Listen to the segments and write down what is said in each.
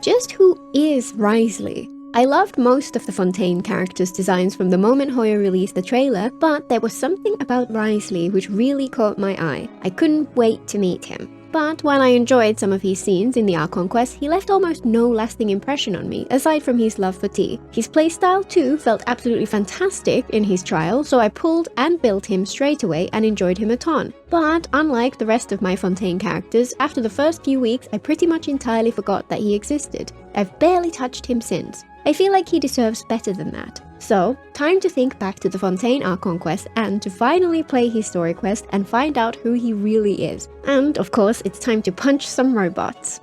Just who is Wriothesley? I loved most of the Fontaine characters' designs from the moment Hoyo released the trailer, but there was something about Wriothesley which really caught my eye. I couldn't wait to meet him. But while I enjoyed some of his scenes in the Archon Quests, he left almost no lasting impression on me, aside from his love for tea. His playstyle too felt absolutely fantastic in his trial, so I pulled and built him straight away and enjoyed him a ton. But unlike the rest of my Fontaine characters, after the first few weeks I pretty much entirely forgot that he existed. I've barely touched him since. I feel like he deserves better than that. So, time to think back to the Fontaine Archon Quest and to finally play his story quest and find out who he really is. And of course, it's time to punch some robots.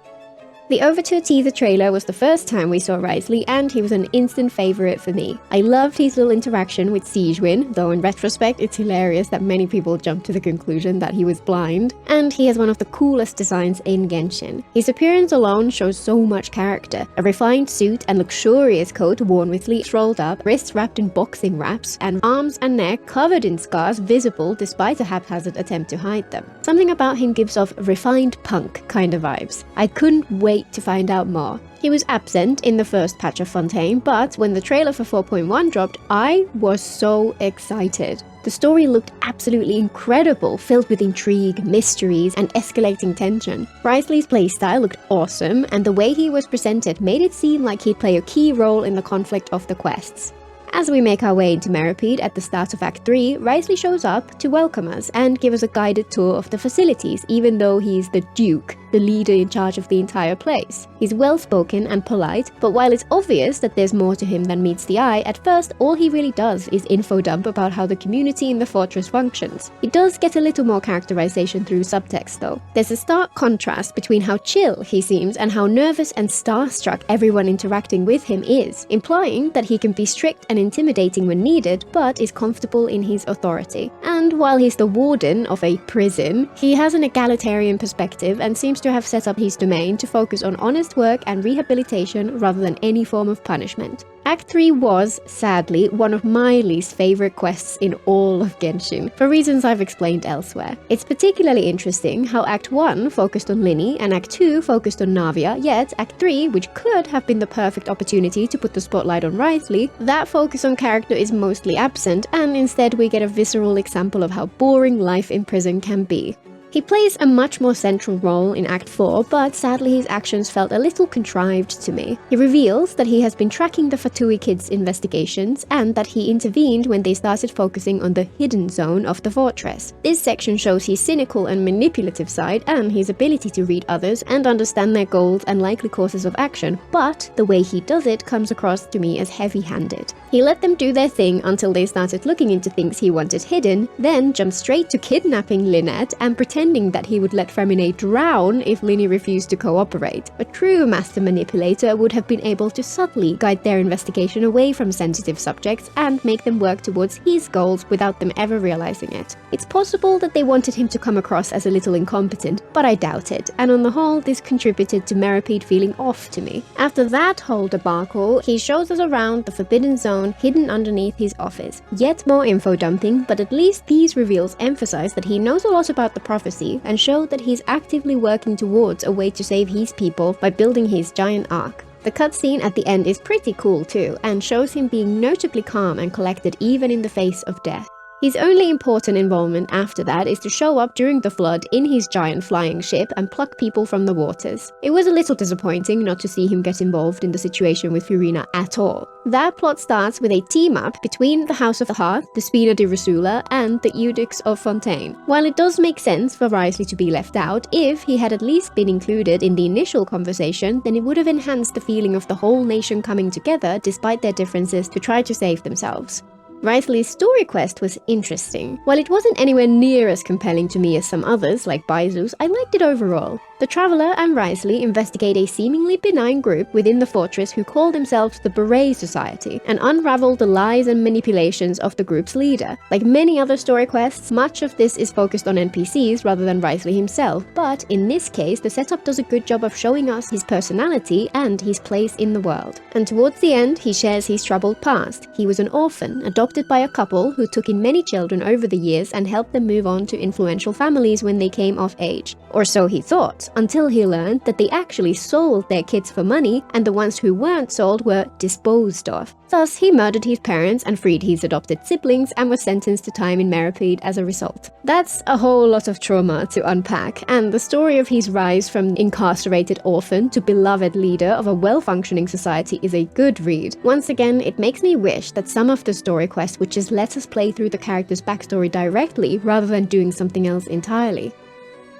The Overture teaser trailer was the first time we saw Wriothesley, and he was an instant favorite for me. I loved his little interaction with Siegewin, though in retrospect it's hilarious that many people jumped to the conclusion that he was blind. And he has one of the coolest designs in Genshin. His appearance alone shows so much character. A refined suit and luxurious coat worn with sleeves rolled up, wrists wrapped in boxing wraps, and arms and neck covered in scars visible despite a haphazard attempt to hide them. Something about him gives off refined punk kind of vibes. I couldn't wait to find out more. He was absent in the first patch of Fontaine, but when the trailer for 4.1 dropped, I was so excited. The story looked absolutely incredible, filled with intrigue, mysteries, and escalating tension. Wriothesley's playstyle looked awesome, and the way he was presented made it seem like he'd play a key role in the conflict of the quests. As we make our way into Meropide at the start of Act 3, Wriothesley shows up to welcome us and give us a guided tour of the facilities, even though he's the Duke, the leader in charge of the entire place. He's well-spoken and polite, but while it's obvious that there's more to him than meets the eye, at first all he really does is info dump about how the community in the fortress functions. He does get a little more characterization through subtext though. There's a stark contrast between how chill he seems and how nervous and starstruck everyone interacting with him is, implying that he can be strict and intimidating when needed, but is comfortable in his authority. And while he's the warden of a prison, he has an egalitarian perspective and seems to have set up his domain to focus on honest work and rehabilitation rather than any form of punishment. Act 3 was, sadly, one of my least favorite quests in all of Genshin, for reasons I've explained elsewhere. It's particularly interesting how Act 1 focused on Lyney and Act 2 focused on Navia, yet Act 3, which could have been the perfect opportunity to put the spotlight on Wriothesley, that focus on character is mostly absent, and instead we get a visceral example of how boring life in prison can be. He plays a much more central role in Act 4, but sadly his actions felt a little contrived to me. He reveals that he has been tracking the Fatui kids' investigations and that he intervened when they started focusing on the hidden zone of the fortress. This section shows his cynical and manipulative side and his ability to read others and understand their goals and likely courses of action, but the way he does it comes across to me as heavy-handed. He let them do their thing until they started looking into things he wanted hidden, then jumped straight to kidnapping Lynette and pretending that he would let Femine drown if Lyney refused to cooperate. A true master manipulator would have been able to subtly guide their investigation away from sensitive subjects and make them work towards his goals without them ever realizing it. It's possible that they wanted him to come across as a little incompetent, but I doubt it, and on the whole this contributed to Meropide feeling off to me. After that whole debacle, he shows us around the Forbidden Zone hidden underneath his office. Yet more info dumping, but at least these reveals emphasize that he knows a lot about the prophecy and show that he's actively working towards a way to save his people by building his giant ark. The cutscene at the end is pretty cool too, and shows him being notably calm and collected even in the face of death. His only important involvement after that is to show up during the flood in his giant flying ship and pluck people from the waters. It was a little disappointing not to see him get involved in the situation with Furina at all. That plot starts with a team-up between the House of the Hearth, the Spina di Rusula, and the Eunuchs of Fontaine. While it does make sense for Wriothesley to be left out, if he had at least been included in the initial conversation, then it would have enhanced the feeling of the whole nation coming together despite their differences to try to save themselves. Wriothesley's story quest was interesting. While it wasn't anywhere near as compelling to me as some others, like Baizu's, I liked it overall. The Traveler and Wriothesley investigate a seemingly benign group within the fortress who call themselves the Beret Society, and unravel the lies and manipulations of the group's leader. Like many other story quests, much of this is focused on NPCs rather than Wriothesley himself, but in this case the setup does a good job of showing us his personality and his place in the world. And towards the end, he shares his troubled past. He was an orphan, adopted adopted by a couple who took in many children over the years and helped them move on to influential families when they came of age. Or so he thought, until he learned that they actually sold their kids for money, and the ones who weren't sold were disposed of. Thus, he murdered his parents and freed his adopted siblings and was sentenced to time in Meripede as a result. That's a whole lot of trauma to unpack, and the story of his rise from incarcerated orphan to beloved leader of a well-functioning society is a good read. Once again, it makes me wish that some of the story quests would just let us play through the character's backstory directly rather than doing something else entirely.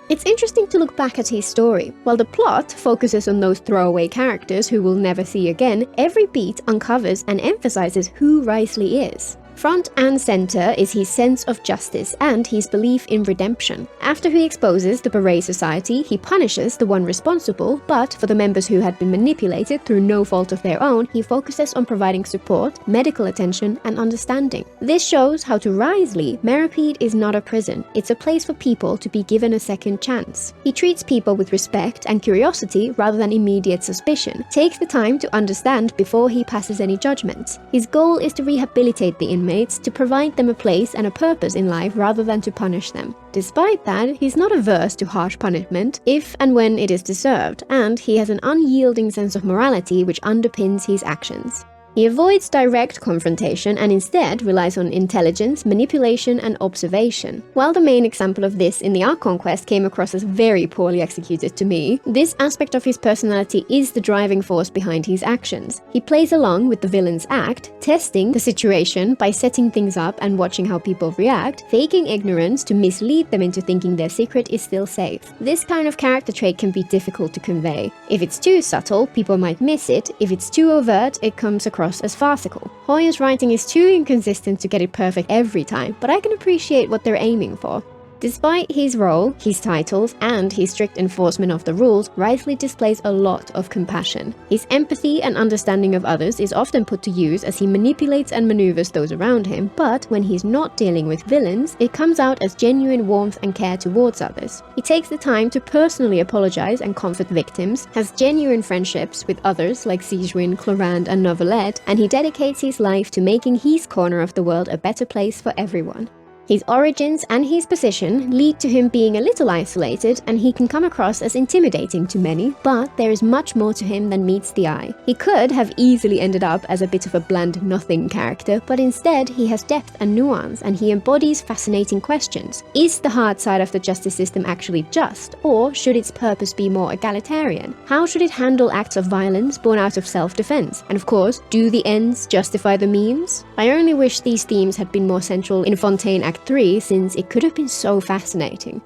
It's interesting to look back at his story. While the plot focuses on those throwaway characters who we'll never see again, every beat uncovers and emphasizes who Wriothesley is. Front and center is his sense of justice and his belief in redemption. After he exposes the Beret Society, he punishes the one responsible, but for the members who had been manipulated through no fault of their own, he focuses on providing support, medical attention, and understanding. This shows how to Wriothesley, Meripede is not a prison, it's a place for people to be given a second chance. He treats people with respect and curiosity rather than immediate suspicion, takes the time to understand before he passes any judgments. His goal is to rehabilitate the inmates, to provide them a place and a purpose in life rather than to punish them. Despite that, he's not averse to harsh punishment if and when it is deserved, and he has an unyielding sense of morality which underpins his actions. He avoids direct confrontation and instead relies on intelligence, manipulation, and observation. While the main example of this in the Archon Quest came across as very poorly executed to me, this aspect of his personality is the driving force behind his actions. He plays along with the villain's act, testing the situation by setting things up and watching how people react, faking ignorance to mislead them into thinking their secret is still safe. This kind of character trait can be difficult to convey. If it's too subtle, people might miss it. If it's too overt, it comes across as farcical. Hoyo's writing is too inconsistent to get it perfect every time, but I can appreciate what they're aiming for. Despite his role, his titles, and his strict enforcement of the rules, Wriothesley displays a lot of compassion. His empathy and understanding of others is often put to use as he manipulates and maneuvers those around him, but when he's not dealing with villains, it comes out as genuine warmth and care towards others. He takes the time to personally apologize and comfort victims, has genuine friendships with others like Sigewinne, Clorand, and Novelette, and he dedicates his life to making his corner of the world a better place for everyone. His origins and his position lead to him being a little isolated, and he can come across as intimidating to many, but there is much more to him than meets the eye. He could have easily ended up as a bit of a bland nothing character, but instead he has depth and nuance, and he embodies fascinating questions. Is the hard side of the justice system actually just, or should its purpose be more egalitarian? How should it handle acts of violence born out of self-defense? And of course, do the ends justify the means? I only wish these themes had been more central in Fontaine Act 3, since it could have been so fascinating.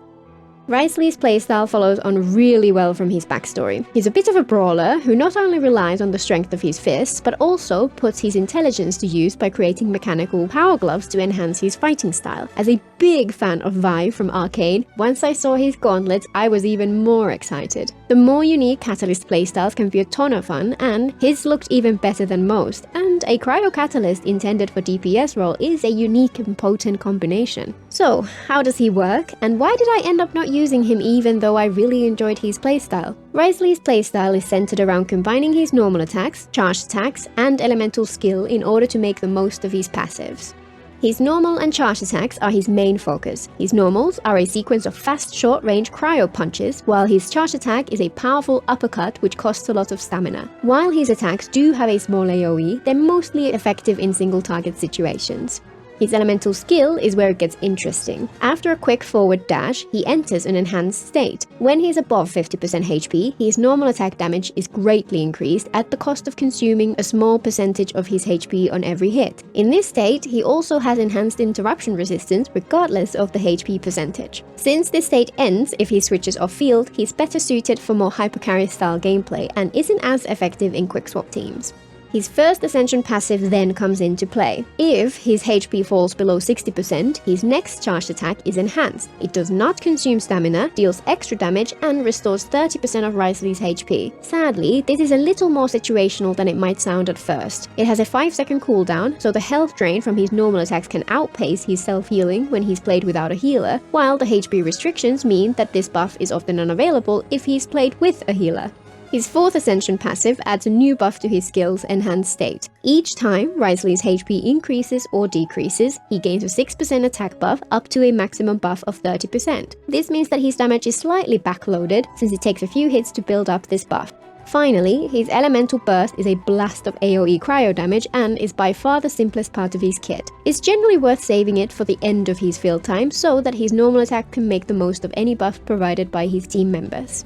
Wriothesley's playstyle follows on really well from his backstory. He's a bit of a brawler who not only relies on the strength of his fists, but also puts his intelligence to use by creating mechanical power gloves to enhance his fighting style. As a big fan of Vi from Arcane, once I saw his gauntlets, I was even more excited. The more unique Catalyst playstyles can be a ton of fun, and his looked even better than most, and a cryo catalyst intended for DPS role is a unique and potent combination. So, how does he work, and why did I end up not using him even though I really enjoyed his playstyle? Wriothesley's playstyle is centered around combining his normal attacks, charged attacks, and elemental skill in order to make the most of his passives. His normal and charge attacks are his main focus. His normals are a sequence of fast short-range cryo punches, while his charge attack is a powerful uppercut which costs a lot of stamina. While his attacks do have a small AoE, they're mostly effective in single-target situations. His elemental skill is where it gets interesting. After a quick forward dash, he enters an enhanced state. When he's above 50% HP, his normal attack damage is greatly increased at the cost of consuming a small percentage of his HP on every hit. In this state, he also has enhanced interruption resistance regardless of the HP percentage. Since this state ends if he switches off field, he's better suited for more hypercarry style gameplay and isn't as effective in quick-swap teams. His first Ascension passive then comes into play. If his HP falls below 60%, his next charged attack is enhanced. It does not consume stamina, deals extra damage, and restores 30% of Wriothesley's HP. Sadly, this is a little more situational than it might sound at first. It has a 5-second cooldown, so the health drain from his normal attacks can outpace his self-healing when he's played without a healer, while the HP restrictions mean that this buff is often unavailable if he's played with a healer. His 4th Ascension passive adds a new buff to his skill's enhanced state. Each time Wriothesley's HP increases or decreases, he gains a 6% attack buff up to a maximum buff of 30%. This means that his damage is slightly backloaded, since it takes a few hits to build up this buff. Finally, his elemental burst is a blast of AoE cryo damage and is by far the simplest part of his kit. It's generally worth saving it for the end of his field time so that his normal attack can make the most of any buff provided by his team members.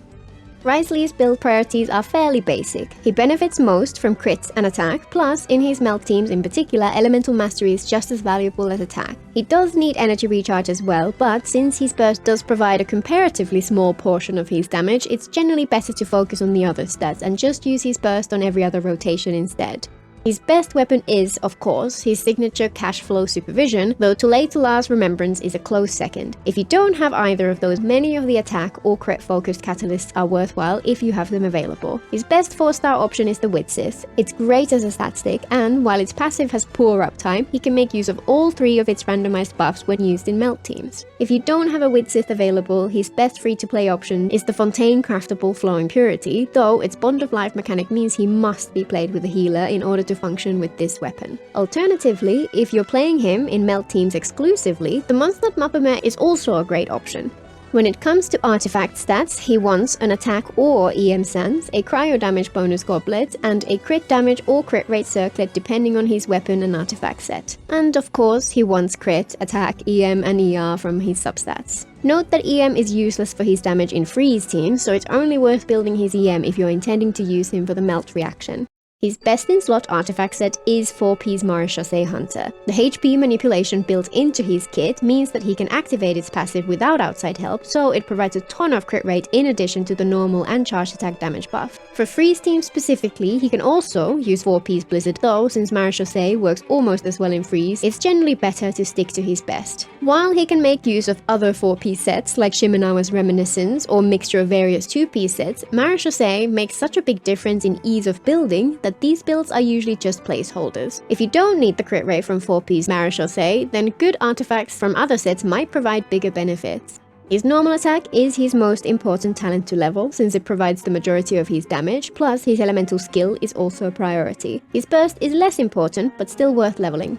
Wriothesley's build priorities are fairly basic. He benefits most from crits and attack, plus in his melt teams in particular, elemental mastery is just as valuable as attack. He does need energy recharge as well, but since his burst does provide a comparatively small portion of his damage, it's generally better to focus on the other stats and just use his burst on every other rotation instead. His best weapon is, of course, his signature cash flow supervision, though Tulatula's Remembrance is a close second. If you don't have either of those, many of the attack or crit focused catalysts are worthwhile if you have them available. His best 4-star option is the Wriothesley. It's great as a stat stick, and while its passive has poor uptime, he can make use of all 3 of its randomized buffs when used in melt teams. If you don't have a Wriothesley available, his best free-to-play option is the Fontaine craftable Flowing Purity, though its Bond of Life mechanic means he must be played with a healer in order to function with this weapon. Alternatively, if you're playing him in melt teams exclusively, the Mondstadt Mappemer is also a great option. When it comes to artifact stats, he wants an attack or EM Sands, a cryo damage bonus goblet, and a crit damage or crit rate circlet depending on his weapon and artifact set. And of course, he wants crit, attack, EM, and ER from his substats. Note that EM is useless for his damage in freeze teams, so it's only worth building his EM if you're intending to use him for the melt reaction. His best-in-slot artifact set is 4P's Marechaussee Hunter. The HP manipulation built into his kit means that he can activate its passive without outside help, so it provides a ton of crit rate in addition to the normal and charged attack damage buff. For freeze teams specifically, he can also use 4P's Blizzard, though since Marechaussee works almost as well in freeze, it's generally better to stick to his best. While he can make use of other 4P sets like Shimenawa's Reminiscence or mixture of various 2P sets, Marechaussee makes such a big difference in ease of building that these builds are usually just placeholders. If you don't need the crit rate from 4P's Marechaussee, then good artifacts from other sets might provide bigger benefits. His normal attack is his most important talent to level, since it provides the majority of his damage, plus his elemental skill is also a priority. His burst is less important, but still worth leveling.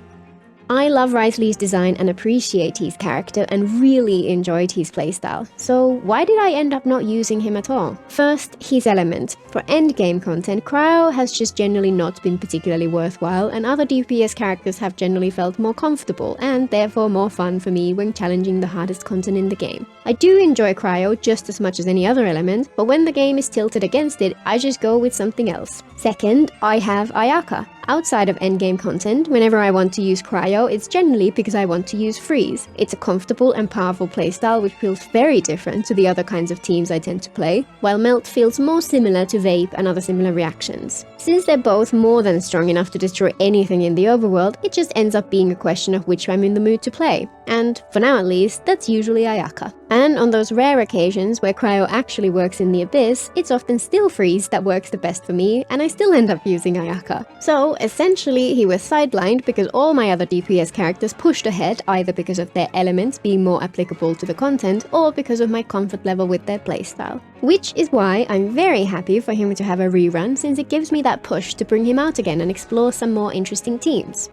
I love Wriothesley's design and appreciate his character and really enjoyed his playstyle. So why did I end up not using him at all? First, his element. For endgame content, cryo has just generally not been particularly worthwhile, and other DPS characters have generally felt more comfortable and therefore more fun for me when challenging the hardest content in the game. I do enjoy cryo just as much as any other element, but when the game is tilted against it, I just go with something else. Second, I have Ayaka. Outside of endgame content, whenever I want to use cryo, it's generally because I want to use freeze. It's a comfortable and powerful playstyle which feels very different to the other kinds of teams I tend to play, while melt feels more similar to vape and other similar reactions. Since they're both more than strong enough to destroy anything in the overworld, it just ends up being a question of which I'm in the mood to play. And, for now at least, that's usually Ayaka. And on those rare occasions where cryo actually works in the abyss, it's often still freeze that works the best for me, and I still end up using Ayaka. So, essentially, he was sidelined because all my other DPS characters pushed ahead, either because of their elements being more applicable to the content, or because of my comfort level with their playstyle. Which is why I'm very happy for him to have a rerun, since it gives me that push to bring him out again and explore some more interesting teams.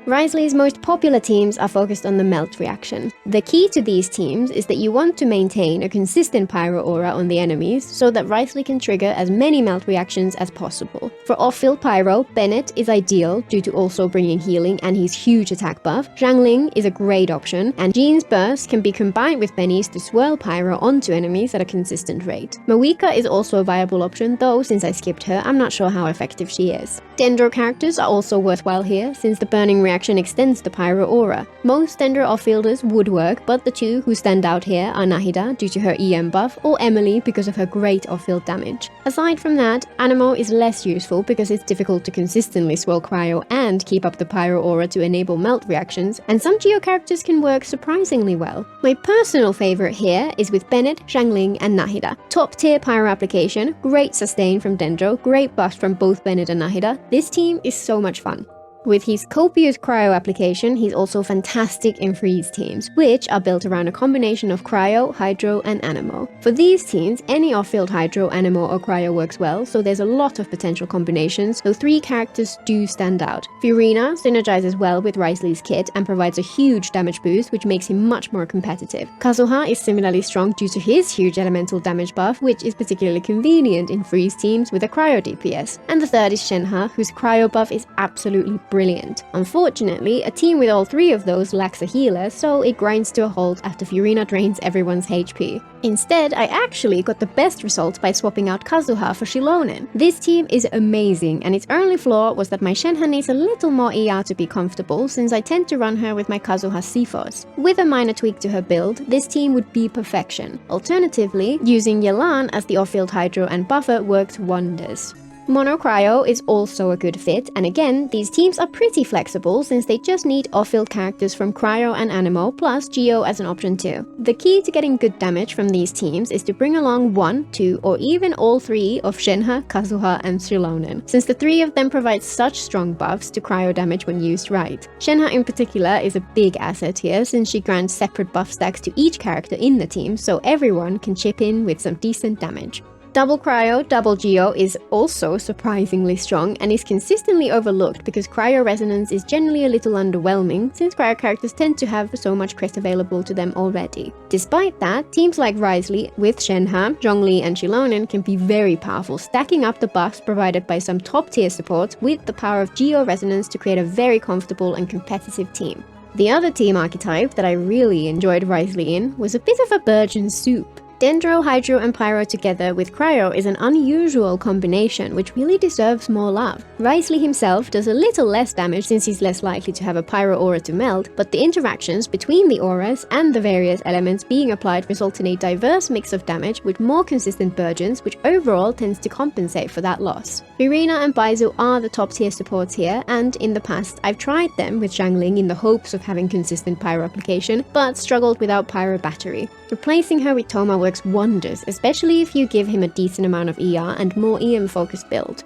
Wriothesley's most popular teams are focused on the melt reaction. The key to these teams is that you want to maintain a consistent pyro aura on the enemies so that Wriothesley can trigger as many melt reactions as possible. For off-field pyro, Bennett is ideal due to also bringing healing and his huge attack buff. Xiangling is a great option, and Jean's burst can be combined with Benny's to swirl pyro onto enemies at a consistent rate. Mawika is also a viable option, though since I skipped her, I'm not sure how effective she is. Dendro characters are also worthwhile here, since the burning reaction extends the pyro aura. Most Dendro off-fielders would work, but the two who stand out here are Nahida due to her EM buff, or Emily because of her great off-field damage. Aside from that, Anemo is less useful because it's difficult to consistently swirl cryo and keep up the pyro aura to enable melt reactions, and some Geo characters can work surprisingly well. My personal favorite here is with Bennett, Xiangling, and Nahida. Top tier pyro application, great sustain from Dendro, great buff from both Bennett and Nahida. This team is so much fun. With his copious cryo application, he's also fantastic in freeze teams, which are built around a combination of cryo, hydro, and anemo. For these teams, any off-field hydro, anemo, or cryo works well, so there's a lot of potential combinations, though 3 characters do stand out. Fiorina synergizes well with Wriothesley's kit and provides a huge damage boost, which makes him much more competitive. Kazuha is similarly strong due to his huge elemental damage buff, which is particularly convenient in freeze teams with a cryo DPS. And the third is Shenhe, whose cryo buff is absolutely brilliant. Unfortunately, a team with all 3 of those lacks a healer, so it grinds to a halt after Fiorina drains everyone's HP. Instead, I actually got the best result by swapping out Kazuha for Shilonen. This team is amazing, and its only flaw was that my Shenhe needs a little more ER to be comfortable, since I tend to run her with my Kazuha C4s. With a minor tweak to her build, this team would be perfection. Alternatively, using Yelan as the off-field hydro and buffer works wonders. Mono Cryo is also a good fit, and again, these teams are pretty flexible since they just need off-field characters from Cryo and Anemo, plus Geo as an option too. The key to getting good damage from these teams is to bring along 1, 2, or even all 3 of Shenhe, Kazuha, and Shilonen, since the 3 of them provide such strong buffs to Cryo damage when used right. Shenhe in particular is a big asset here since she grants separate buff stacks to each character in the team, so everyone can chip in with some decent damage. Double Cryo, Double Geo is also surprisingly strong and is consistently overlooked because Cryo Resonance is generally a little underwhelming since Cryo characters tend to have so much crit available to them already. Despite that, teams like Wriothesley with Shenhe, Zhongli, and Shilonen can be very powerful, stacking up the buffs provided by some top tier supports with the power of Geo Resonance to create a very comfortable and competitive team. The other team archetype that I really enjoyed Wriothesley in was a bit of a Burgeon soup. Dendro, Hydro, and Pyro together with Cryo is an unusual combination which really deserves more love. Wriothesley himself does a little less damage since he's less likely to have a Pyro aura to melt, but the interactions between the auras and the various elements being applied result in a diverse mix of damage with more consistent Burgeons, which overall tends to compensate for that loss. Fiorina and Baizu are the top tier supports here, and in the past I've tried them with Zhangling in the hopes of having consistent Pyro application, but struggled without Pyro battery. Replacing her with Thoma works wonders, especially if you give him a decent amount of ER and more EM focused build.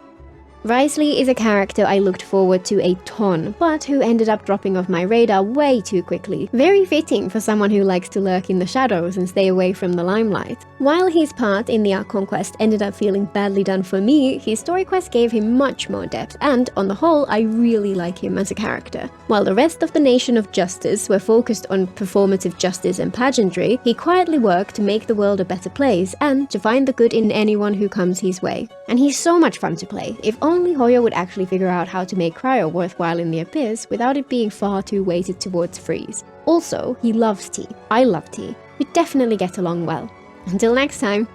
Wriothesley is a character I looked forward to a ton, but who ended up dropping off my radar way too quickly. Very fitting for someone who likes to lurk in the shadows and stay away from the limelight. While his part in the Archon Quest ended up feeling badly done for me, his story quest gave him much more depth, and on the whole, I really like him as a character. While the rest of the Nation of Justice were focused on performative justice and pageantry, he quietly worked to make the world a better place and to find the good in anyone who comes his way. And he's so much fun to play. If only Hoyo would actually figure out how to make Cryo worthwhile in the Abyss without it being far too weighted towards freeze. Also, he loves tea. I love tea. We definitely get along well. Until next time.